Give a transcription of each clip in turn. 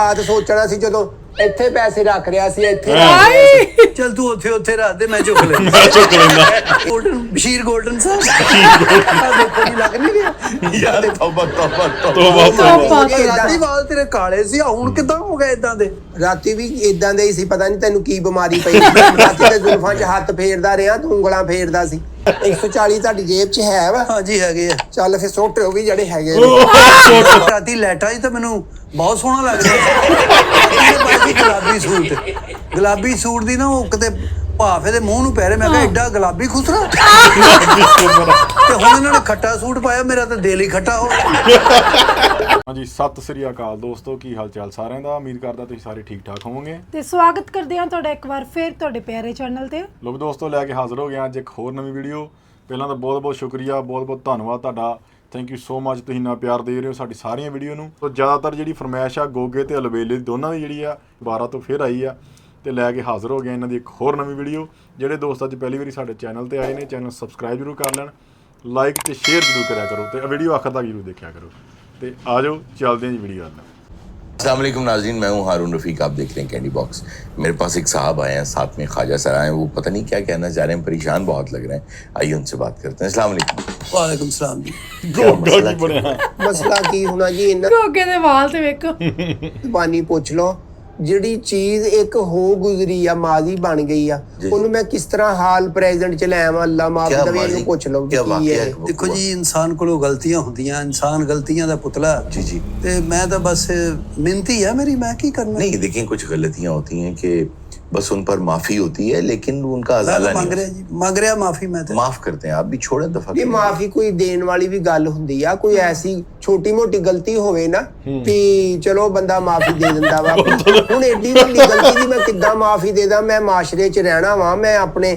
ਆਦ ਸੋਚਣਾ ਸੀ ਜਦੋਂ ਇੱਥੇ ਪੈਸੇ ਰੱਖ ਰਿਆ ਸੀ ਇੱਥੇ ਚੱਲ ਤੂੰ ਉੱਥੇ ਰੱਖ ਦੇ ਮੈਂ ਚੁੱਕ ਲੈਂਦਾ ਗੋਲਡਨ ਬਸ਼ੀਰ ਗੋਲਡਨ ਸਾਹਿਬ ਦੇਖੋ ਨਹੀਂ ਲੱਗ ਨਹੀਂ ਰਿਹਾ यार तौबा ਰਾਤੀ ਵਾਲ ਤੇਰੇ ਕਾਲੇ ਸੀ ਹੁਣ ਕਿੱਦਾਂ ਹੋ ਗਏ ਇਦਾਂ ਦੇ ਰਾਤੀ ਵੀ ਇਦਾਂ ਦੇ ਹੀ ਸੀ ਪਤਾ ਨਹੀਂ ਤੈਨੂੰ ਕੀ ਬਿਮਾਰੀ ਪਈ ਰਾਤੀ ਤੇ ਜ਼ੁਲਫਾਂ 'ਚ ਹੱਥ ਫੇਰਦਾ ਰਿਹਾ ਤੂੰ ਉਂਗਲਾਂ ਫੇਰਦਾ ਸੀ 140 ਤੁਹਾਡੀ ਜੇਬ 'ਚ ਹੈ ਵਾ ਹਾਂਜੀ ਹੈਗੇ ਆ ਚੱਲ ਫਿਰ ਸੁੱਟ ਉਹ ਵੀ ਜਿਹੜੇ ਹੈਗੇ ਰਾਤੀ ਲੈਟਾਂ 'ਚ ਤਾਂ ਮੈਨੂੰ ਬਹੁਤ ਸੋਹਣਾ ਲੱਗ ਰਿਹਾ ਸੀ ਗੁਲਾਬੀ ਸੂਟ ਦੀ ਨਾ ਉਹ ਕਿਤੇ ਭਾਫੇ ਦੇ ਮੂੰਹ ਨੂੰ ਪੈ ਰਿਹਾ ਮੈਂ ਕਿਹਾ ਐਡਾ ਗੁਲਾਬੀ ਖੁਸਰਾ ਤੇ ਹੁਣ ਇਹਨਾਂ ਨੇ ਖੱਟਾ ਸੂਟ ਪਾਇਆ ਮੇਰਾ ਤਾਂ ਦਿਲ ਹੀ ਖੱਟਾ ਹੋ ਗਿਆ ਹਾਂਜੀ ਸਤਿ ਸ੍ਰੀ ਅਕਾਲ ਦੋਸਤੋ ਕੀ ਹਾਲ ਚਾਲ ਸਾਰਿਆਂ ਦਾ ਉਮੀਦ ਕਰਦਾ ਤੁਸੀਂ ਸਾਰੇ ਠੀਕ ਠਾਕ ਹੋਵੋਗੇ ਤੇ ਸਵਾਗਤ ਕਰਦੇ ਹਾਂ ਤੁਹਾਡਾ ਇੱਕ ਵਾਰ ਫਿਰ ਤੁਹਾਡੇ ਪਿਆਰੇ ਚੈਨਲ ਤੇ ਲੋਕ ਦੋਸਤੋ ਲੈ ਕੇ ਹਾਜ਼ਰ ਹੋ ਗਏ ਅੱਜ ਇੱਕ ਹੋਰ ਨਵੀਂ ਵੀਡੀਓ ਪਹਿਲਾਂ ਤਾਂ ਬਹੁਤ ਸ਼ੁਕਰੀਆ ਬਹੁਤ ਧੰਨਵਾਦ ਤੁਹਾਡਾ ਥੈਂਕ ਯੂ ਸੋ ਮਚ ਤੁਸੀਂ ਨਾ ਪਿਆਰ ਦੇ ਰਹੇ ਹੋ ਸਾਡੀ ਸਾਰੀਆਂ ਵੀਡੀਓ ਨੂੰ ਤੋਂ ਜ਼ਿਆਦਾਤਰ ਜਿਹੜੀ ਫਰਮਾਇਸ਼ ਆ ਗੋਗੇ ਤੇ ਅਲਬੇਲੇ ਦੋਨਾਂ ਦੀ ਜਿਹੜੀ ਆ 12 ਤੋਂ ਫਿਰ ਆਈ ਆ ਤੇ ਲੈ ਕੇ ਹਾਜ਼ਰ ਹੋ ਗਏ ਇਹਨਾਂ ਦੀ ਇੱਕ ਹੋਰ ਨਵੀਂ ਵੀਡੀਓ ਜਿਹੜੇ ਦੋਸਤ ਅੱਜ ਪਹਿਲੀ ਵਾਰੀ ਸਾਡੇ ਚੈਨਲ ਤੇ ਆਏ ਨੇ ਚੈਨਲ ਸਬਸਕ੍ਰਾਈਬ ਜ਼ਰੂਰ ਕਰ ਲੈਣ ਲਾਈਕ ਤੇ ਸ਼ੇਅਰ ਜ਼ਰੂਰ ਕਰਿਆ ਕਰੋ ਤੇ ਵੀਡੀਓ ਆਖਰ ਤੱਕ ਜ਼ਰੂਰ ਦੇਖਿਆ ਕਰੋ ਤੇ ਆ ਜਾਓ ਚੱਲਦੇ ਹਾਂ ਜੀ ਵੀਡੀਓ ਨਾਲ अस्सलाम वालेकुम नाज़रीन, मैं हूँ हारून रफ़ीक। आप देख रहे हैं कैंडी बॉक्स। मेरे पास एक साहब आए हैं, साथ में ख्वाजा सर आए हैं, वो पता नहीं क्या कहना चाह रहे हैं, परेशान बहुत लग रहे हैं। आइए उनसे बात करते हैं। अस्सलाम वालेकुम। ਵਾਲੇਕੁਮ ਸਲਾਮ ਜੀ ਮਸਲਾ ਕੀ ਹੋਣਾ ਜੀ ਇਹਨਾਂ ਗੋਗੇ ਦੇ ਵਾਲ ਤੇ ਵੇਖੋ ਜ਼ਬਾਨੀ ਪੁੱਛ ਲਓ ਜਿਹੜੀ ਚੀਜ਼ ਇੱਕ ਹੋ ਗੁਜ਼ਰੀ ਆ ਮਾਜ਼ੀ ਬਣ ਗਈ ਆ ਉਹਨੂੰ ਮੈਂ ਕਿਸ ਤਰ੍ਹਾਂ ਹਾਲ ਪ੍ਰੈਜ਼ੈਂਟ ਚ ਲੈ ਆਵਾਂ ਅੱਲਾ ਮਾਫ ਕਰੇ ਇਹਨੂੰ ਪੁੱਛ ਲਓ ਕੀ ਹੈ ਦੇਖੋ ਜੀ ਇਨਸਾਨ ਕੋਲੋਂ ਗਲਤੀਆਂ ਹੁੰਦੀਆਂ ਇਨਸਾਨ ਗਲਤੀਆਂ ਦਾ ਪੁਤਲਾ जी ਤੇ ਮੈਂ ਤਾਂ ਬਸ ਮਿਹਨਤੀ ਆ ਮੇਰੀ ਮੈਂ ਕੀ करना नहीं देखिए कुछ गलतियाँ होती हैं कि बस उन पर माफी होती है लेकिन उनका अजाला ਮੰਗ ਰਿਹਾ ਮਾਫੀ ਮੈਂ ਤੇ माफ करते हैं आप भी छोड़े दफा ਇਹ ਮਾਫੀ ਕੋਈ ਦੇਣ ਵਾਲੀ ਵੀ ਗੱਲ ਹੁੰਦੀ ਆ ਕੋਈ ਐਸੀ ਛੋਟੀ ਮੋਟੀ ਗਲਤੀ ਹੋਵੇ ਨਾ ਕਿ ਚਲੋ ਬੰਦਾ ਮਾਫੀ ਦੇ ਦਿੰਦਾ ਵਾ ਹੁਣ ਏਡੀ ਵੱਡੀ ਗਲਤੀ ਦੀ ਮੈਂ ਕਿੱਦਾਂ ਮਾਫੀ ਦੇ ਦਾਂ ਮੈਂ ਮਾਸ਼ਰੇ 'ਚ ਰਹਿਣਾ ਵਾਂ ਮੈਂ ਆਪਣੇ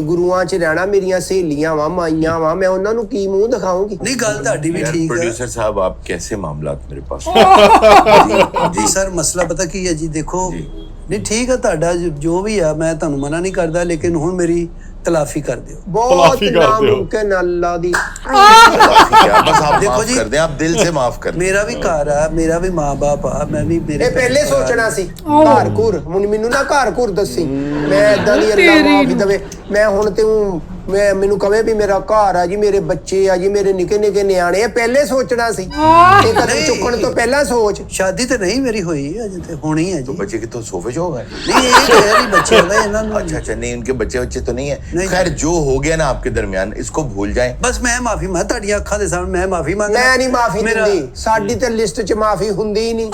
ਗੁਰੂਆਂ 'ਚ ਰਹਿਣਾ ਮੇਰੀਆਂ ਸਹੇਲੀਆਂ ਵਾਂ ਮਾਈਆਂ ਵਾਂ ਮੈਂ ਉਹਨਾਂ ਨੂੰ ਕੀ ਮੂੰਹ ਦਿਖਾਉਂਗੀ ਨਹੀਂ ਗੱਲ ਤੁਹਾਡੀ ਵੀ ਠੀਕ ਹੈ प्रोड्यूसर साहब आप कैसे मामलात मेरे पास ਜੀ ਸਰ ਮਸਲਾ ਪਤਾ ਕੀ ਹੈ ਜੀ ਦੇਖੋ ਨਹੀਂ ਠੀਕ ਹੈ ਤੁਹਾਡਾ ਜੋ ਵੀ ਆ ਮੈਂ ਤੁਹਾਨੂੰ ਮਨਾ ਨਹੀਂ ਕਰਦਾ ਲੇਕਿਨ ਹੁਣ ਮੇਰੀ ਤਲਾਫੀ ਕਰ ਦਿਓ ਬਹੁਤ ਨਾਮੁਮਕਿਨ ਅੱਲਾ ਦੀ बस आप देखो माफ जी, कर दें आप दिल से माफ कर दें ਮੇਰਾ ਵੀ ਘਰ ਆ ਮੇਰਾ ਵੀ ਮਾਂ-ਬਾਪ ਆ ਮੈਂ ਵੀ ਮੇਰੇ ਇਹ ਪਹਿਲੇ ਸੋਚਣਾ ਸੀ ਘਰ ਘੁਰ ਹੁਣ ਮੈਨੂੰ ਨਾ ਘਰ ਘੁਰ ਦੱਸੀ ਮੈਂ ਇਦਾਂ ਦੀ ਅੱਲਾ ਮਾਫੀ ਦੇਵੇ ਮੈਂ ਹੁਣ ਤੂੰ ਮੈਂ ਮੈਨੂੰ ਕਹੇ ਵੀ ਮੇਰਾ ਘਰ ਆ ਜੀ ਮੇਰੇ ਬੱਚੇ ਆ ਜੀ ਮੇਰੇ ਨਿੱਕੇ ਨਿੱਕੇ ਨਿਆਣੇ ਆ ਪਹਿਲੇ ਸੋਚਣਾ ਸੀ ਇਹ ਕਦਮ ਚੁੱਕਣ ਤੋਂ ਪਹਿਲਾਂ ਸੋਚ ਸ਼ਾਦੀ ਤੇ ਨਹੀਂ ਮੇਰੀ ਹੋਈ ਅਜੇ ਤੇ ਹੋਣੀ ਹੈ तो ਜੀ बच्चे के तो सोफे जो हो गए ਨਹੀਂ ਇਹ ਤਾਂ ਹੈ ਨਹੀਂ ਬੱਚੇ ਹੋਵੇ ਇਹਨਾਂ ਨੂੰ अच्छा नहीं उनके बच्चे तो नहीं है नहीं। खैर जो हो गया ना आपके दरमियान इसको भूल जाएं ਬਸ ਮੈਂ ਮਾਫੀ ਮੈਂ ਤੁਹਾਡੀਆਂ ਅੱਖਾਂ ਦੇ ਸਾਹਮਣੇ ਮੈਂ ਮਾਫੀ ਮੰਗਦਾ ਮੈਂ ਨਹੀਂ ਮਾਫੀ ਮੇਰਾ- ਦਿੰਦੀ ਸਾਡੀ ਤੇ ਲਿਸਟ 'ਚ ਮਾਫੀ ਹੁੰਦੀ ਹੀ ਨਹੀਂ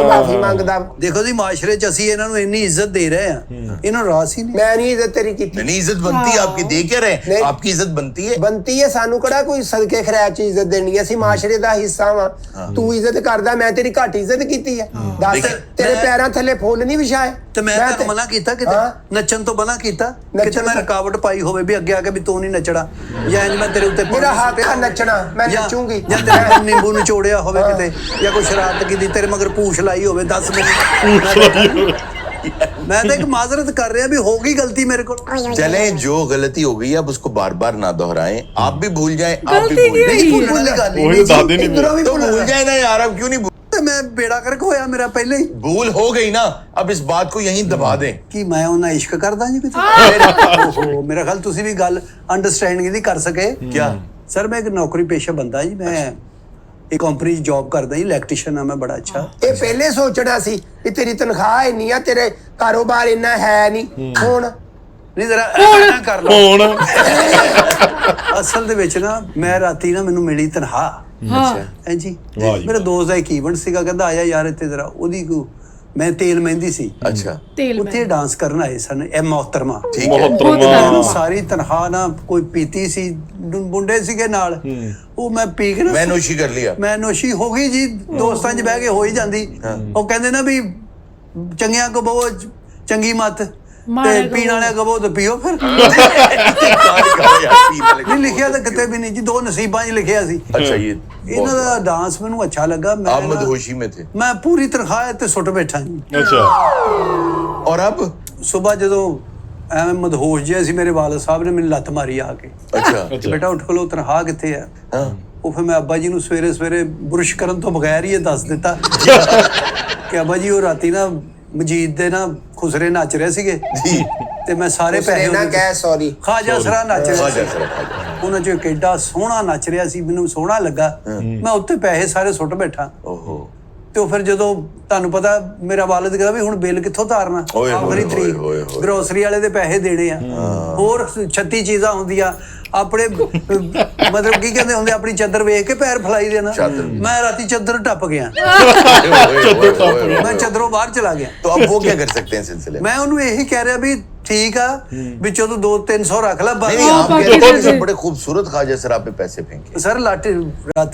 ਮਾਫੀ ਮੰਗਦਾ ਦੇਖੋ ਜੀ ਮਾਸ਼ਰੇ 'ਚ ਅਸੀਂ ਇਹਨਾਂ ਨੂੰ ਇੰਨੀ ਇੱਜ਼ਤ ਦੇ ਰਹੇ ਆ ਇਹਨਾਂ ਨੂੰ ਰਾਸ ਹੀ ਨਹੀਂ ਮੈਂ ਨਹੀਂ ਇੱਜ਼ਤ ਤੇਰੀ ਕੀਤੀ नहीं इज्जत बनती है आपकी दे क्या रहे नहीं। आपकी इज्जत बनती है ਬੰਤੀ ਹੈ ਸਾਨੂੰ ਕਿਹੜਾ ਕੋਈ ਸਦਕੇ ਖੈਰਾਤ 'ਚ ਇੱਜ਼ਤ ਦੇਣੀ ਅਸੀਂ ਮਾਸ਼ਰੇ ਦਾ ਹਿੱਸਾ ਵਾਂ ਤੂੰ ਇੱਜ਼ਤ ਕਰਦਾ ਮੈਂ ਤੇਰੀ ਘੱਟ ਇੱਜ਼ਤ ਕੀਤੀ ਹੈ ਦੱਸ ਦੇਖੀ- ਤੇਰੇ ਪੈਰਾਂ ਥੱਲੇ ਫੁੱਲ ਨਹੀਂ ਵਿਛਾਏ ਤੇ ਮੈਂ ਤਾਂ ਮਨਾ ਕੀਤਾ ਕਿਤੇ ਨੱਚਣ ਤੋਂ ਮਨਾ ਕੀਤਾ ਕਿਤੇ ਮੈਂ ਰੁਕਾਵਟ ਪਾਈ ਹੋਵੇ ਵੀ ਅੱਗੇ ਆ ਕੇ ਵੀ ਤੂੰ ਨਹੀਂ ਨੱਚਣਾ ਜਾਂ ਇੰਜ ਮੈਂ ਤੇਰੇ ਉੱਤੇ ਮੇਰਾ ਹੱਕ ਆ ਨੱਚਣਾ ਮੈਂ ਨੱਚੂਗੀ ਜਾਂ ਤੇਰੇ ਨਿੰਬੂ ਨਿਚੋੜਿਆ ਹੋਵੇ ਕਿਤੇ ਜਾਂ ਕੋਈ ਸ਼ਰਾਰਤ ਕੀਤੀ ਤੇਰੇ ਮਗਰ ਪੂਛ ਲਾਈ ਹੋਵੇ ਦੱਸ ਮੈਨੂੰ मैं तो एक माजरत कर रहा भी होगी गलती मेरे को चलें जो गलती हो गई अब उसको बार बार ना दोहराएं आप भी भूल जाएं आप भी गलती भूल नहीं जाएं हुई। वही तो दादी नहीं इधरों भी तो भूल जाए ना यार अब क्यों नहीं मैं बेड़ा करके होया मेरा पहले ही भूल हो गई ना अब इस बात को यहीं दबा दें कि मैं ਉਹਨਾਂ ਇਸ਼ਕ ਕਰਦਾ ਜੀ ਕਿਤੇ ਓਹੋ ਮੇਰਾ ਖਿਆਲ ਤੁਸੀਂ ਵੀ ਗੱਲ ਅੰਡਰਸਟੈਂਡਿੰਗ ਦੀ ਕਰ ਸਕੇ क्या ਸਰ ਮੈਂ ਇੱਕ ਨੌਕਰੀ ਪੇਸ਼ਾ ਬੰਦਾ ਜੀ ਮੈਂ ਇੱਕ ਕੰਪਨੀ 'ਚ ਜੌਬ ਕਰਦਾ ਜੀ ਇਲੈਕਟ੍ਰੀਸ਼ੀਅਨ ਆ ਮੈਂ ਬੜਾ ਅੱਛਾ ਇਹ ਪਹਿਲੇ ਸੋਚਣਾ ਸੀ ਕਿ ਤੇਰੀ ਤਨਖਾਹ ਇੰਨੀ ਆ ਤੇਰੇ ਕਾਰੋਬਾਰ ਇੰਨਾ ਹੈ ਨਹੀਂ ਹੁਣ ਨਹੀਂ ਜ਼ਰਾ ਕਰ ਲਓ ਅਸਲ ਦੇ ਵਿੱਚ ਨਾ ਮੈਂ ਰਾਤੀ ਨਾ ਮੈਨੂੰ ਮਿਲੀ ਤਨਖਾਹ ਹਾਂ ਜੀ ਮੇਰੇ ਦੋਸਤ ਦਾ ਇੱਕ ਇਵੈਂਟ ਸੀਗਾ ਕਹਿੰਦਾ ਆਇਆ ਯਾਰ ਇੱਥੇ ਜ਼ਰਾ ਉਹਦੀ ਮੈਂ ਤੇਲ ਮਹਿੰਦੀ ਸੀ अच्छा ਉੱਥੇ ਡਾਂਸ ਕਰਨ ਆਏ ਸਨ ਇਹ ਮੁਹਤਰਮਾ ठीक है ਸਾਰੀ ਤਨਖਾਹ ਨਾ ਕੋਈ ਪੀਤੀ ਸੀ ਮੁੰਡੇ ਸੀਗੇ ਨਾਲ ਉਹ ਮੈਂ ਪੀ ਕੇ ਨਾ मैं नोशी कर लिया ਮੈਂ ਨੋਸ਼ੀ ਹੋ ਗਈ ਜੀ ਦੋਸਤਾਂ 'ਚ ਬਹਿ ਕੇ ਹੋ ਹੀ ਜਾਂਦੀ ਉਹ ਕਹਿੰਦੇ ਨਾ ਵੀ ਚੰਗਿਆਂ ਕੋ ਬਹੁ ਚੰਗੀ ਮੱਤ ਤੇ ਪੀਣ ਵਾਲਿਆਂ ਕੋ ਬਹੁ ਤਾਂ ਪੀਓ ਫਿਰ ਨਹੀਂ ਲਿਖਿਆ ਤਾਂ ਕਿਤੇ ਵੀ ਨਹੀਂ ਜੀ ਦੋ ਨਸੀਬਾਂ 'ਚ ਲਿਖਿਆ ਸੀ अच्छा ये ਇਹਨਾਂ ਦਾ ਡਾਂਸ ਮੈਨੂੰ ਅੱਛਾ ਲੱਗਾ ਮੈਂ आप मदहोशी में थे ਮੈਂ ਪੂਰੀ ਤਨਖਾਹ ਤੇ ਸੁੱਟ ਬੈਠਾ ਜੀ ਅੱਛਾ और अब ਸਵੇਰ ਜਦੋਂ ਐਵੇਂ ਮਦਹੋਸ਼ ਜਿਹਾ ਸੀ ਮੇਰੇ ਵਾਲਦ ਸਾਹਿਬ ਨੇ ਮੈਨੂੰ ਲੱਤ ਮਾਰੀ ਆ ਕੇ अच्छा ਬੇਟਾ ਉੱਠ ਖਲੋ ਤਨਖਾਹ ਕਿੱਥੇ ਆ हाँ ਉਹ ਫਿਰ ਮੈਂ ਅੱਬਾ ਜੀ ਨੂੰ ਸਵੇਰੇ ਬੁਰਸ਼ ਕਰਨ ਤੋਂ ਬਗੈਰ ਹੀ ਇਹ ਦੱਸ ਦਿੱਤਾ ਕਿ ਅੱਬਾ ਜੀ ਉਹ ਰਾਤੀ ਨਾ ਮਜੀਦ ਦੇ ਨਾ ਖੁਸਰੇ ਨੱਚ ਰਹੇ ਸੀਗੇ ਜੀ, ਤੇ ਮੈਂ ਸਾਰੇ ਪੈਸੇ ਨਾ ਕਹਿ ਸੌਰੀ ਖਾਜਾ ਸਰਾ ਨੱਚ ਰਿਹਾ ਖਾਜਾ ਸੀ। ਸਰਾ, ਖਾਜਾ। ਉਹਨਾਂ ਚ ਕਿੱਡਾ ਸੋਹਣਾ ਨੱਚ ਰਿਹਾ ਸੀ, ਮੈਨੂੰ ਸੋਹਣਾ ਲੱਗਾ। ਮੈਂ ਉੱਤੇ ਪੈਸੇ ਸਾਰੇ ਸੁੱਟ ਬੈਠਾ। ਓਹੋ ਤੇ ਉਹ ਫਿਰ ਜਦੋਂ ਤੁਹਾਨੂੰ ਪਤਾ ਮੇਰਾ ਵਾਲਿਦ ਕਹਿੰਦਾ ਵੀ ਹੁਣ ਬਿੱਲ ਕਿੱਥੋਂ ਤਾਰਨਾ, ਓਏ ਹੋਏ ਆਖਰੀ ਹੋਏ ਤਰੀਕ ਹੋਏ ਹੋਏ। ਗਰੋਸਰੀ ਵਾਲੇ ਦੇ ਪੈਸੇ ਦੇਣੇ ਆ, ਹੋਰ 36 ਚੀਜ਼ਾਂ ਹੁੰਦੀਆਂ ਆਪਣੇ ਮਤਲਬ ਕੀ ਕਹਿੰਦੇ ਹੁੰਦੇ ਆਪਣੀ ਚੱਦਰ ਵੇਖ ਕੇ ਪੈਰ ਫਲਾਈ ਦੇਣਾ। ਮੈਂ ਰਾਤੀ ਚੱਦਰ ਟੱਪ ਗਿਆ, ਮੈਂ ਚੱਦਰੋਂ ਬਾਹਰ ਚਲਾ ਗਿਆ। तो अब वो क्या कर सकते हैं सिलसिले में? ਮੈਂ ਉਹਨੂੰ ਇਹੀ ਕਹਿ ਰਿਹਾ ਵੀ ਠੀਕ ਆ ਵਿੱਚੋਂ ਤੂੰ 200-300 ਰੱਖ ਲੈ नहीं नहीं, आप कह रहे थे कि बड़े खूबसूरत ख्वाजा सरा पे पैसे फेंके, ਸਰ ਰਾਤੀ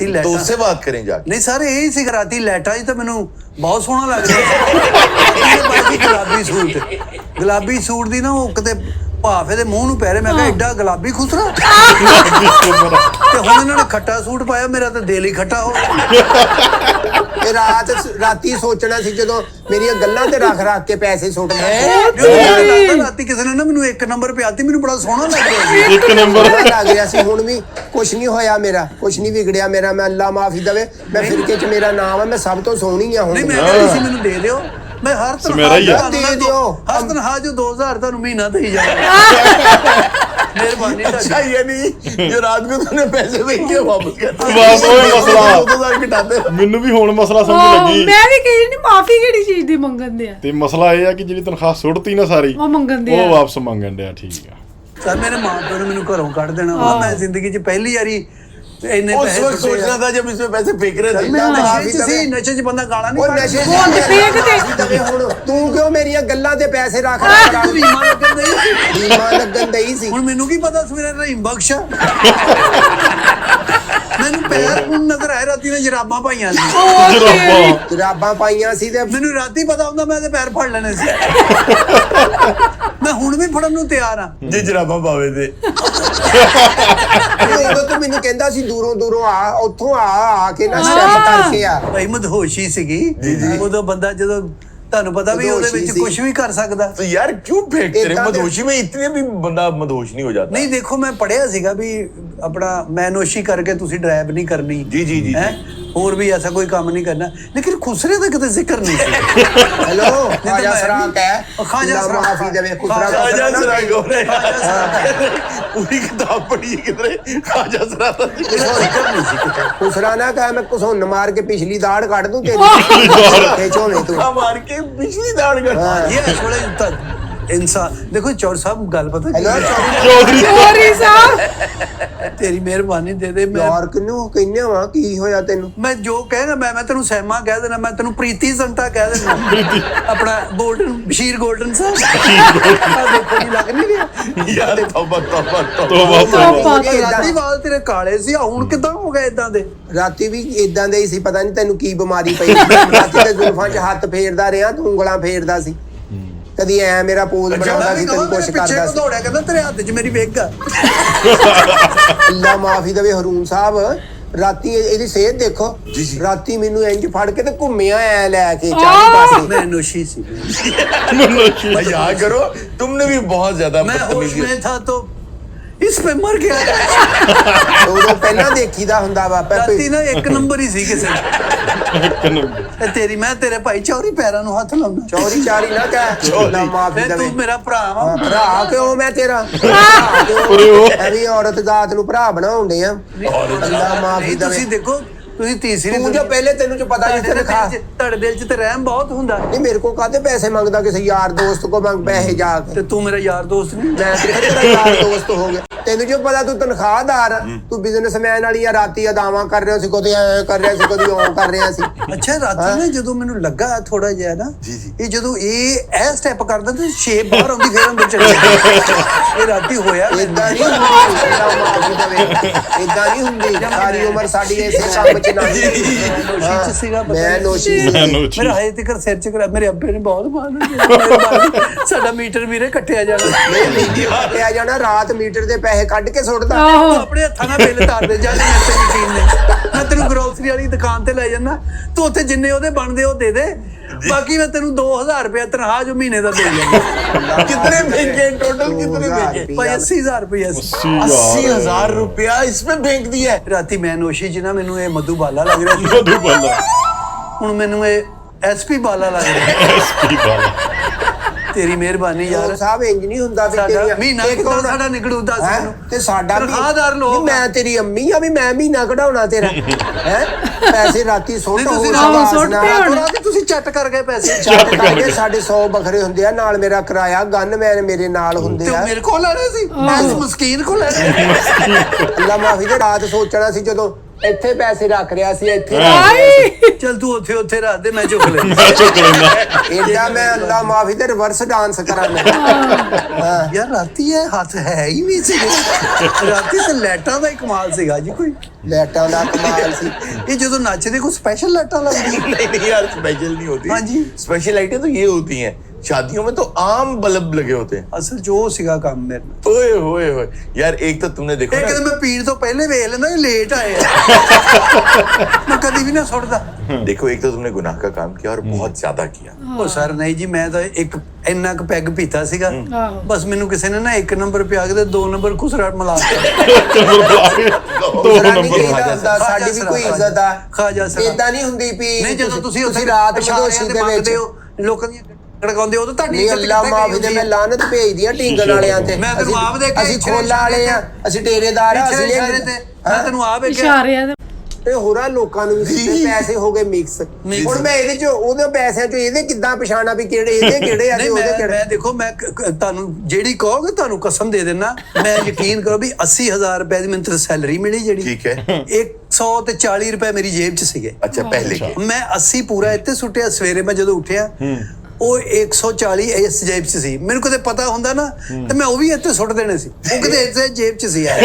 तो ਲੈਟਾ उससे बात करें जाके। ਨਹੀਂ ਸਰ ਇਹ ਸੀ ਰਾਤੀ ਲੈਟਾ ਹੀ ਤਾਂ ਮੈਨੂੰ ਬਹੁਤ ਸੋਹਣਾ ਲੱਗ ਰਿਹਾ ਸੀ। ਗੁਲਾਬੀ ਸੂਟ ਦੀ ਨਾ ਉਹ ਕਿਤੇ ਭਾਫੇ ਦੇ ਮੂੰਹ ਨੂੰ ਪੈ ਰਿਹਾ। ਮੈਂ ਕਿਹਾ ਐਡਾ ਗੁਲਾਬੀ ਖੁਸਰਾ ਤੇ ਹੁਣ ਇਹਨਾਂ ਨੇ ਖੱਟਾ ਸੂਟ ਪਾਇਆ, ਮੇਰਾ ਤਾਂ ਦਿਲ ਹੀ ਖੱਟਾ ਹੋ ਗਿਆ। ਇਹ ਰਾਤੀ ਸੋਚਣਾ ਸੀ ਜਦੋਂ ਮੇਰੀਆਂ ਗੱਲਾਂ ਤੇ ਰੱਖ ਕੇ ਪੈਸੇ ਸੁੱਟਦਾ ਰਾਤੀ ਕਿਸੇ ਨੇ ਨਾ ਮੈਨੂੰ 1 ਨੰਬਰ ਪਿਆਤੀ, ਮੈਨੂੰ ਬੜਾ ਸੋਹਣਾ ਲੱਗ ਰਿਹਾ ਸੀ। ਇੱਕ ਨੰਬਰ ਲੱਗ ਰਿਹਾ ਸੀ। ਹੁਣ ਵੀ ਕੁਛ ਨਹੀਂ ਹੋਇਆ, ਮੇਰਾ ਕੁਛ ਨਹੀਂ ਵਿਗੜਿਆ ਮੇਰਾ। ਮੈਂ ਅੱਲਾ ਮਾਫੀ ਦੇਵੇ, ਮੈਂ ਫਿਰਕੇ 'ਚ ਮੇਰਾ ਨਾਮ ਹੈ, ਮੈਂ ਸਭ ਤੋਂ ਸੋਹਣੀ ਆ ਹੁਣ। ਨਹੀਂ ਮੈਂ ਕਹਿੰਦੀ ਸੀ ਮੈਨੂੰ ਦੇ ਦਿਓ, ਮੈਂ ਹਰ ਮੇਰਾ ਹੀ ਆ। ਤਨਖਾਹ ਦੇ ਦਿਓ। ਹਰ ਤਨਖਾਹ ਜੋ 2000 ਤੁਹਾਨੂੰ ਮਹੀਨਾ ਦੇਈ ਜਾਣਾ। ਮਿਹਰਬਾਨੀ अच्छा ये नहीं जो रात को तूने पैसे फेंके वापस कर ਬਸ ਉਹ ਮਸਲਾ 2000 घटाते ਮੈਨੂੰ ਵੀ ਹੁਣ ਮਸਲਾ ਸਮਝ ਲੱਗੀ। ਮੈਂ ਵੀ ਕਹੀ ਨਹੀਂ ਮਾਫੀ ਕਿਹੜੀ ਚੀਜ਼ ਦੀ ਮੰਗਣ ਦੇ ਆ, ਤੇ ਮਸਲਾ ਇਹ ਆ ਕਿ ਜਿਹੜੀ ਤਨਖਾਹ ਸੁੱਟਤੀ ਨਾ ਸਾਰੀ ਉਹ ਮੰਗਣ ਦੇ ਆ। ਉਹ ਵਾਪਸ ਮੰਗਣ ਡਿਆ। ਠੀਕ ਆ। ਸਰ ਮੇਰੇ ਮਾਂ ਪਿਓ ਨੇ ਮੈਨੂੰ ਘਰੋਂ ਕੱਢ ਦੇਣਾ ਵਾ। ਮੈਂ ਜ਼ਿੰਦਗੀ 'ਚ ਪਹਿਲੀ ਵਾਰੀ ਇੰਨੇ उस ਪੈਸੇ वक्त ਸੁੱਟੇ सोचना ਆ। था जब इसमें पैसे फेंक रहे थे। ਮੈਂ ਮਾਫ਼ੀ ਨਸ਼ੇ 'ਚ ਦੇਵੇ। ਸੀ, ਨਸ਼ੇ 'ਚ ਬੰਦਾ ਗਾਲਾਂ ਨਹੀਂ ਉਹ ਕੱਢਦਾ। ਨਸ਼ੇ ਹੁਣ ਤੇ ਫੇਕ ਦੇ। ਮਾਫ਼ੀ ਦੇਵੇ ਹੁਣ। ਤੂੰ ਕਿਉਂ ਮੇਰੀਆਂ ਗੱਲਾਂ ਤੇ ਪੈਸੇ ਰੱਖ ਤੂੰ ਰੀਮਾ ਲੱਗਣ ਨਹੀਂ ਸੀ। ਰੀਮਾ ਲੱਗਣ ਦਈ ਸੀ। ਹੁਣ ਮੈਨੂੰ ਕੀ ਪਤਾ ਸੀ ਮੇਰਾ ਰਹੀਮ ਬਖਸ਼ ਆ। ਮੈਨੂੰ ਪੈਰ ਹੁਣ ਨਜ਼ਰ ਆਏ ਰਾਤੀ ਨੇ ਜਰਾਬਾਂ ਪਾਈਆਂ ਸੀ। ਜਰਾਬਾਂ ਜਰਾਬਾਂ ਪਾਈਆਂ ਸੀ ਤੇ ਮੈਨੂੰ ਰਾਤੀ ਪਤਾ ਹੁੰਦਾ ਮੈਂ ਤੇ ਪੈਰ ਫੜ ਲੈਣੇ ਸੀ। ਮੈਂ ਹੁਣ ਵੀ ਫੜਨ ਨੂੰ ਤਿਆਰ ਆ। जी जराबा पावे थे। ਉਦੋਂ ਤੂੰ ਮੈਨੂੰ ਕਹਿੰਦਾ ਸੀ ਦੂਰੋਂ ਆ, ਉੱਥੋਂ ਆ ਕੇ ਨਾ ਸਟੈਪ ਕਰਕੇ ਆ। ਭਾਈ ਮਦਹੋਸ਼ੀ ਸੀਗੀ ਉਦੋਂ ਬੰਦਾ, ਜਦੋਂ ਤੁਹਾਨੂੰ ਪਤਾ ਵੀ ਉਹਦੇ ਵਿੱਚ ਮਦਹੋਸ਼ੀ ਕੁਝ ਵੀ ਕਰ ਸਕਦਾ। तो यार क्यों फेंकते रहे? इतना दे- मदहोशी में इतने भी बंदा मदहोश नहीं हो जाता। ਨਹੀਂ ਦੇਖੋ ਮੈਂ ਪੜਿਆ ਸੀਗਾ ਵੀ ਆਪਣਾ ਮੈਨੋਸ਼ੀ ਕਰਕੇ ਤੁਸੀਂ ਡਰਾਈਵ ਨਹੀਂ ਕਰਨੀ। ਜੀ। ਹੈਂ? ਹੋਰ ਵੀ ਐਸਾ ਕੋਈ ਕੰਮ ਨਹੀਂ ਕਰਨਾ, ਲੇਕਿਨ ਖੁਸਰੇ ਦਾ ਕਿਤੇ ਜ਼ਿਕਰ ਨਹੀਂ ਸੀ। ਹੈਲੋ ਖਾਜਾ ਸਰਾਕ ਹੈ। ਖਾਜਾ ਅੱਲਾ ਸਰਾਕ। ਮਾਫੀ ਦੇਵੇ ਖੁਸਰਾ खाजा ਖੁਸਰਾ सरा ਨਾ। गौरे पूरी किताब पढ़ी है किधरे खाजा सरा था। ਖੁਸਰਾ ਨਾ ਕਹ ਮੈਂ ਘਸੁੰਨ ਮਾਰ ਕੇ ਪਿਛਲੀ ਦਾੜ ਕੱਢ ਦੂੰ ਤੇਰੀ। ਖੇਚੋਵੇਂ ਤੂੰ। मार के पिछली दाढ़ कर। ਇਹ ਇਸ ਵੇਲੇ ਤਾਂ ਇਨਸਾਨ ਦੇਖੋ ਚੌਰ ਸਾਹਿਬ ਗੱਲ ਪਤਾ ਕੀ ਹੈਲੋ ਹੈ? ਚੌਧਰੀ ਚੋਰੀ ਸਾਹਿਬ ਤੇਰੀ ਮਿਹਰਬਾਨੀ ਦੇ ਦੇ। ਮੈਂ ਯਾਰ ਕਿਨੂੰ ਕਹਿੰਨੇ ਵਾ ਕੀ ਹੋਇਆ ਤੈਨੂੰ? ਮੈਂ ਜੋ ਕਹੇਗਾ ਮੈਂ ਤੈਨੂੰ ਸਹਿਮਾ ਕਹਿ ਦੇਣਾ, ਮੈਂ ਤੈਨੂੰ ਪ੍ਰੀਤੀ ਜ਼ੰਟਾ ਕਹਿ ਦੇਣਾ। ਆਪਣਾ ਗੋਲਡਨ ਬਸ਼ੀਰ ਗੋਲਡਨ ਸਾਹਿਬ ਆਹ ਦੇਖੋ ਨਹੀਂ ਲੱਗ ਨਹੀਂ ਰਿਹਾ। यार तौबा तौबा तौबा। ਤੋਬਾ ਤੋਬਾ। ਰਾਤੀ ਵਾਲ ਤੇਰੇ ਕਾਲੇ ਸੀ, ਆ ਹੁਣ ਕਿਦਾਂ ਹੋ ਗਏ ਇਦਾਂ ਦੇ? ਰਾਤੀ ਵੀ ਇਦਾਂ ਦੇ ਹੀ ਸੀ, ਪਤਾ ਨਹੀਂ ਤੈਨੂੰ ਕੀ ਬਿਮਾਰੀ ਪਈ। ਰਾਤੀ ਤੇ ਜ਼ੁਲਫਾਂ 'ਚ ਹੱਥ ਫੇਰਦਾ ਰਿਹਾ, ਤੂੰ ਉਂਗਲਾਂ ਫੇਰਦਾ ਸੀ। ਕਦੀ ਐ ਮੇਰਾ ਪੋਜ਼ ਬਣਾਉਂਦਾ ਸੀ, ਕਦੀ ਕੁਛ ਕਰਦਾ ਸੀ। ਦੌੜਿਆ ਕਹਿੰਦਾ ਤੇਰੇ ਹੱਥ 'ਚ ਮੇਰੀ ਵਿਗ ਆ। ਅੱਲਾ ਮਾਫੀ ਦੇਵੇ ਹਰੂਨ ਸਾਹਿਬ। ਰਾਤੀ ਇਹਦੀ ਸਿਹਤ ਦੇਖੋ। ਰਾਤੀ ਮੈਨੂੰ ਇੰਜ ਫੜ ਕੇ ਤੇ ਘੁੰਮਿਆ ਐ ਲੈ ਕੇ ਚਾਰੇ ਪਾਸੇ। ਮੈਂ ਨੋਸ਼ੀ ਸੀ, याद करो तुमने भी बहुत ज्यादा मैं होश बदतमीजी। में था तो इस पे मर गया। ਉਦੋਂ ਪਹਿਲਾਂ ਦੇਖੀਦਾ ਹੁੰਦਾ ਵਾ ਰਾਤੀ ਨਾ 1 ਨੰਬਰ ਹੀ ਸੀ ਕਿਸੇ ਤੇ ਤੇਰੀ ਮੈਂ ਤੇਰੇ ਭਾਈ ਚੌਰੀ ਪੈਰਾਂ ਨੂੰ ਹੱਥ ਲਾਉਣਾ। ਚੌਰੀ ਚਾਰੀ ਨਾ ਕਹਿ। ਅੱਲਾ ਮਾਫੀ ਤੇ ਦੇਵੇ। ਤੂੰ ਮੇਰਾ ਭਰਾ ਵਾ। ਹਾਂ, ਭਰਾ ਕਿਉਂ ਮੈਂ ਤੇਰਾ ਐਵੇਂ ਔਰਤ ਜ਼ਾਤ ਨੂੰ ਭਰਾ ਬਣਾਉਂਦੇ ਆ। ਅੱਲਾ ਮਾਫੀ ਨਹੀਂ ਤੁਸੀਂ ਦੇਵੇ। ਦੇਖੋ ਤੁਸੀਂ ਤੀਸਰੀ ਤੂੰ ਜੋ ਪਹਿਲੇ ਤੈਨੂੰ ਜੋ ਪਤਾ ਨਹੀਂ ਤੇਰੇ ਖਾ ਤੁਹਾਡੇ ਦਿਲ 'ਚ ਤੇ ਰਹਿਮ ਬਹੁਤ ਹੁੰਦਾ। ਨਹੀਂ ਮੇਰੇ ਕੋ ਕਾਹਦੇ ਪੈਸੇ ਮੰਗਦਾ ਕਿਸੇ ਯਾਰ ਦੋਸਤ ਕੋ ਮੰਗ ਪੈਸੇ ਜਾ ਕੇ। ਤੇ ਤੂੰ ਮੇਰਾ ਯਾਰ ਦੋਸਤ ਨਹੀਂ। ਮੈਂ ਕਿਹਾ ਤੇਰਾ ਯਾਰ ਦੋਸਤ ਹੋ ਗਿਆ। ਤੈਨੂੰ ਜੋ ਪਤਾ ਤੂੰ ਤਨਖਾਹਦਾਰ ਆ, ਤੂੰ ਬਿਜ਼ਨਸਮੈਨ ਵਾਲੀ ਆ। ਰਾਤੀ ਅਦਾਵਾਂ ਕਰ ਰਿਹਾ ਸੀ, ਕਦੇ ਐ ਕਰ ਰਿਹਾ ਸੀ, ਕਦੇ ਉਹ ਕਰ ਰਿਹਾ ਸੀ। ਅੱਛਾ ਰਾਤੀ ਨਾ ਜਦੋਂ ਮੈਨੂੰ ਲੱਗਾ ਥੋੜਾ ਜਿਹਾ ਨਾ ਇਹ ਜਦੋਂ ਇਹ ਸਟੈਪ ਕਰਦਾ ਤੇ ਸ਼ੇਪ ਬਾਹਰ ਆਉਂਦੀ ਫਿਰ ਅੰਦਰ ਚਲੀ ਜਾਂਦੀ। ਇਹ ਰਾਤੀ ਹੋਇਆ ਏਦਾਂ ਨਹੀਂ ਹੁੰਦੀ। ਅੱਲਾ ਮਾਫੀ ਦੇਵੇ। ਏਦਾਂ ਨਹੀਂ ਹੁੰਦੀ। ਸਾਰੀ ਉਮਰ ਸਾਡੀ ਇਸੇ ਕੰਮ 'ਚ ਨਾ ਨੋਸ਼ੀ 'ਚ ਸੀਗਾ ਪਤਾ ਮੈਂ ਨਹੀਂ। ਨੋਸ਼ੀ ਸੀ। ਮੇਰਾ ਹਜੇ ਤੱਕ ਸਿਰ 'ਚ ਕਰਾ ਮੇਰੇ ਅੱਬੇ ਨੇ ਬਹੁਤ ਮਾਰ ਸਾਡਾ ਮੀਟਰ ਵੀਰੇ ਕੱਟਿਆ ਜਾਣਾ। ਕੱਟਿਆ ਜਾਣਾ। ਰਾਤ ਮੀਟਰ ਦੇ ਪੈਸੇ ਕੱਢ ਕੇ ਸੁੱਟਦਾ। ਤੂੰ ਆਪਣੇ ਹੱਥਾਂ ਨਾਲ ਬਿੱਲ ਤਾਰ ਦੇ ਜਾ ਮੇਰੇ ਤੇ ਯਕੀਨ ਨੇ। ਮੈਂ ਤੈਨੂੰ ਗਰੋਸਰੀ ਵਾਲੀ ਦੁਕਾਨ ਤੇ ਲੈ ਜਾਣਾ, ਤੂੰ ਉੱਥੇ ਜਿੰਨੇ ਉਹਦੇ ਬਣਦੇ ਉਹ ਦੇ ਦੇ। ਬਾਕੀ ਮੈਂ ਤੈਨੂੰ 2000 ਰੁਪਏ ਤਨਖਾਹ ਜੋ ਮਹੀਨੇ ਦਾ ਦੇ ਜਾਵਾਂਗਾ। कितने फेंके टोटल कितने फेंके? ਭਾਈ 80000 ਰੁਪਏ ਸੀ। 80,000 रुपया इसमें फेंक दिया है। ਰਾਤੀ ਮੈਂ ਨੋਸ਼ੀ ਚ ਨਾ ਮੈਨੂੰ ਇਹ ਮਧੂ ਬਾਲਾ ਲੱਗ ਰਿਹਾ ਸੀ, ਮਧੂ ਬਾਲਾ ਹੁਣ ਮੈਨੂੰ ਇਹ ਐਸਪੀ ਬਾਲਾ ਲੱਗ ਰਿਹਾ। ਐਸਪੀ ਬਾਲਾ ਤੇਰੀ ਮਿਹਰਬਾਨੀ ਯਾਰ। ਸਾਹਿਬ ਇੰਜ ਨਹੀਂ ਹੁੰਦਾ ਵੀ ਸਾਡਾ ਤੇਰੀ ਮਹੀਨਾ ਇੱਕ ਕਿੱਦਾਂ ਹੁਣ- ਸਾਡਾ ਨਿਕਲੂ ਦੱਸ ਹੈਂ? ਮੈਨੂੰ। ਤੇ ਸਾਡਾ ਵੀ ਤਨਖਾਹਦਾਰ ਲੋਕ ਨਹੀਂ, ਮੈਂ ਤੇਰੀ ਅੰਮੀ ਆ ਵੀ ਮੈਂ ਮਹੀਨਾ ਕਢਾਉਣਾ ਤੇਰਾ ਹੈ ਪੈਸੇ ਰਾਤੀ ਸੁੱਟ ਨਹੀਂ ਤੁਸੀਂ ਹੋਰ ਰਾਤ ਸਵਾਸ ਸੁੱਟ ਨਾਲ। ਪਿਓ। ਰਾਤੋਂ ਰਾਤ ਤੁਸੀਂ ਚੱਟ ਕਰ ਗਏ ਪੈਸੇ ਚੱਟ ਕਰਕੇ ਸਾਡੇ 100 ਬੱਕਰੇ ਹੁੰਦੇ ਆ, ਨਾਲ ਮੇਰਾ ਕਿਰਾਇਆ ਗਨਮੈਨ ਮੇਰੇ ਨਾਲ ਹੁੰਦੇ ਤੇ ਆ। ਉਹ ਮੇਰੇ ਕੋਲ ਲੈ ਰਹੇ ਸੀ, ਮੈਂ ਉਸ ਮਸਕੀਨ ਕੋਲ ਲੈ ਰਿਹਾ। ਅੱਲਾ ਮਾਫੀ ਦੇ ਰਾਤ ਸੋਚਣਾ ਸੀ ਜਦੋਂ ਇੱਥੇ ਪੈਸੇ ਰੱਖ ਰਿਆ ਸੀ ਇੱਥੇ ਚੱਲ ਤੂੰ ਉੱਥੇ ਰਾਤ ਦੇ ਮੈਂ ਚੁੱਕ ਲੈ। ਮੈਂ ਚੁੱਕ ਲੈਂਦਾ। ਏਡਾ ਮੈਂ ਅੱਲਾ ਮਾਫੀ ਦੇ ਰਿਵਰਸ ਡਾਂਸ ਕਰਾਂ ਮੈਂ। ਯਾਰ ਰਾਤੀ ਇਹ ਹੱਥ ਹੈ ਹੀ ਨਹੀਂ ਸੀ। ਰਾਤੀ ਤੇ ਲੈਟਾਂ ਦਾ ਹੀ ਕਮਾਲ ਸੀਗਾ ਜੀ ਕੋਈ। ਲੈਟਾਂ ਦਾ ਕਮਾਲ ਸੀ। ਇਹ ਜਦੋਂ ਨੱਚਦੇ ਕੋਈ ਸਪੈਸ਼ਲ ਲਾਈਟਾਂ ਲੱਗਦੀਆਂ। नहीं यार स्पेशल नहीं होती। हाँ जी। स्पेशल लाइटें तो ये होती हैं, शादियों में तो आम बल्ब लगे होते हैं। ਅਸਲ ਜੋ ਸੀਗਾ ਕੰਮ ਮੇਰੇ ਨਾਲ। ओए होए होए यार, एक तो तुमने देखो ਇਹ ना, ਕਿਤੇ ਮੈਂ ਪੀਣ ਤੋਂ ਪਹਿਲੇ ਵੇਖ ਲੈਂਦਾ ਇਹ ਲੇਟ ਆਏ ਆ। ਮੈਂ ਕਦੀ ਵੀ ਨਾ ਸੁੱਟਦਾ। देखो एक तो तुमने गुनाह का काम किया और बहुत ज्यादा किया। ਉਹ ਸਰ ਨਹੀਂ ਜੀ, ਮੈਂ ਤਾਂ ਇੱਕ ਇੰਨਾ ਕੁ ਪੈਗ ਪੀਤਾ ਸੀਗਾ, ਬਸ ਮੈਨੂੰ ਕਿਸੇ ਨੇ ਨਾ 1 ਨੰਬਰ ਪਿਆ ਕੇ ਤੇ 2 ਨੰਬਰ ਖੁਸਰਾ ਮਿਲਾ ਦਿੱਤਾ। ਦੋ ਦੂਸਰਾ ਨਹੀਂ ਨੰਬਰ ਕਹੀਦਾ ਹੁੰਦਾ, ਸਾਡੀ ਵੀ ਕੋਈ ਇੱਜ਼ਤ ਆ। ਖਾਜਾ ਸਰ ਏਦਾਂ ਨਹੀਂ ਹੁੰਦੀ ਵੀ ਨਹੀਂ, ਜਦੋਂ ਤੁਸੀਂ ਉੱਥੇ ਰਾਤ ਇਸ਼ਾਰਿਆਂ ਮਦੋਸ਼ੀ ਤੇ ਦੇ ਵਿੱਚ ਮੰਗਦੇ ਹੋ, ਲੋਕਾਂ ਦੀਆਂ ਖੜਕਾਉਂਦੇ ਹੋ, ਤਾਂ ਤੁਹਾਡੀ ਨਹੀਂ ਇੱਜ਼ਤ ਅੱਲਾ ਕਿੱਥੇ ਮਾਫੀ ਗਈ ਦੇ ਹੁੰਦੀ ਮੈਂ ਹੈ? ਲਾਨਤ ਭੇਜਦੀ ਆ ਢੀਂਗਣ ਵਾਲਿਆਂ ਤੇ। ਮੈਂ ਤੈਨੂੰ ਆਪ ਦੇ ਕੇ ਅਸੀਂ ਖੋਲਾ ਵਾਲੇ ਆ, ਅਸੀਂ ਡੇਰੇਦਾਰ ਆ, ਅਸੀਂ ਇਸ਼ਾਰੇ ਤੇ ਮੈਂ ਤੈਨੂੰ ਆਪ ਵੇਖਿਆ। ਇਸ਼ਾਰਿਆਂ ਦੇ ਤੇ ਹੋਰਾਂ ਲੋਕਾਂ ਨੂੰ ਵੀ ਸਿੱਧੇ ਪੈਸੇ ਹੋ ਗਏ ਮਿਕਸ। ਹੁਣ ਮੈਂ ਇਹਦੇ ਚ ਉਹਦੇ ਪੈਸਿਆਂ ਚ ਇਹਦੇ ਕਿੱਦਾਂ ਪਛਾਣਾ ਵੀ ਕਿਹੜੇ ਇਹਦੇ ਕਿਹੜੇ ਆ ਤੇ ਨਹੀਂ ਉਹਦੇ ਮੈਂ ਕਿਹੜੇ। ਦੇਖੋ ਮੈਂ ਤੁਹਾਨੂੰ ਜਿਹੜੀ ਕਹੋਗੇ ਤੁਹਾਨੂੰ ਕਸਮ ਦੇ ਦੇਣਾ, ਮੈਂ ਯਕੀਨ ਕਰੋ ਵੀ 80,000 ਰੁਪਏ ਦੀ ਮੈਨੂੰ ਤਾਂ ਸੈਲਰੀ ਮਿਲੀ ਜਿਹੜੀ। ठीक है। 140 ਰੁਪਏ ਮੇਰੀ ਜੇਬ 'ਚ ਸੀਗੇ। अच्छा पहले के ਮੈਂ 80 ਪੂਰਾ ਇੱਥੇ ਸੁੱਟਿਆ। ਸਵੇਰੇ ਮੈਂ ਜਦੋਂ ਉੱਠਿਆ ਉਹ 140 ਇਸ ਜੇਬ 'ਚ ਸੀ। ਮੈਨੂੰ ਕਦੇ ਪਤਾ ਹੁੰਦਾ ਨਾ ਤੇ ਮੈਂ ਉਹ ਵੀ ਇੱਥੇ ਸੁੱਟ ਦੇਣੇ ਸੀ। ਉਹ ਕਿਤੇ ਇੱਥੇ ਜੇਬ 'ਚ ਸੀ ਯਾਰ।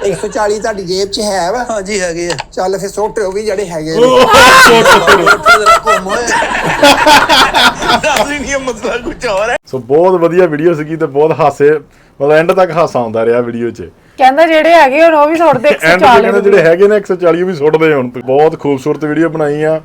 140 ਤੁਹਾਡੀ ਜੇਬ ਚ ਹੈ ਵਾ। ਹਾਂਜੀ ਹੈਗੇ ਆ। ਚੱਲ ਫਿਰ ਸੁੱਟ ਉਹ ਵੀ ਜਿਹੜੇ ਹੈਗੇ ਨੇ। ਉੱਥੇ ਜ਼ਰਾ ਘੁੰਮ ਹੋਏ। नाज़रीन, ये मसला कुछ और है। ਸੋ ਬਹੁਤ ਵਧੀਆ ਵੀਡੀਓ ਸੀਗੀ ਤੇ ਬਹੁਤ ਹਾਸੇ, ਮਤਲਬ ਐਂਡ ਤੱਕ ਹਾਸਾ ਆਉਂਦਾ ਰਿਹਾ ਵੀਡੀਓ 'ਚ। ਕਹਿੰਦਾ ਜਿਹੜੇ ਹੈਗੇ ਹੁਣ ਉਹ ਵੀ ਸੁੱਟਦੇ ਐਂਡ ਤੇ ਕਹਿੰਦੇ ਜਿਹੜੇ ਹੈਗੇ ਨੇ 140 ਵੀ ਸੁੱਟਦੇ ਹੁਣ। ਬਹੁਤ ਖੂਬਸੂਰਤ ਵੀਡੀਓ ਬਣਾਈ ਆ।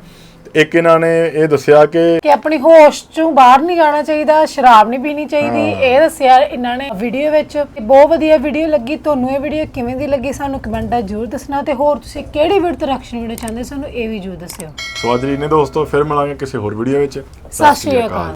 ਇੱਕ ਇਹਨਾਂ ਨੇ ਇਹ ਦੱਸਿਆ ਕਿ ਆਪਣੀ ਹੋਸ਼ ਚੋਂ ਬਾਹਰ ਨਹੀਂ ਜਾਣਾ ਚਾਹੀਦਾ, ਸ਼ਰਾਬ ਨਹੀਂ ਪੀਣੀ ਚਾਹੀਦੀ। ਇਹ ਦੱਸਿਆ ਇਹਨਾਂ ਨੇ ਵੀਡੀਓ ਵਿੱਚ। ਬਹੁਤ ਵਧੀਆ ਵੀਡੀਓ ਲੱਗੀ। ਤੁਹਾਨੂੰ ਇਹ ਵੀਡੀਓ ਕਿਵੇਂ ਦੀ ਲੱਗੀ ਸਾਨੂੰ ਕਮੈਂਟਾਂ ਜ਼ਰੂਰ ਦੱਸਣਾ, ਤੇ ਹੋਰ ਤੁਸੀਂ ਕਿਹੜੀ ਵੀਡੀਓ ਤੇ ਰਿਐਕਸ਼ਨ ਵੀਡੀਓ ਚਾਹੁੰਦੇ ਸਾਨੂੰ ਇਹ ਵੀ ਜ਼ਰੂਰ ਦੱਸਿਓ। ਸੋ ਅੱਜ ਲਈ ਨੇ ਦੋਸਤੋ, ਫਿਰ ਮਿਲਾਂਗੇ ਕਿਸੇ ਹੋਰ ਵੀਡੀਓ ਵਿੱਚ। ਸਤਿ ਸ਼੍ਰੀ ਅਕਾਲ।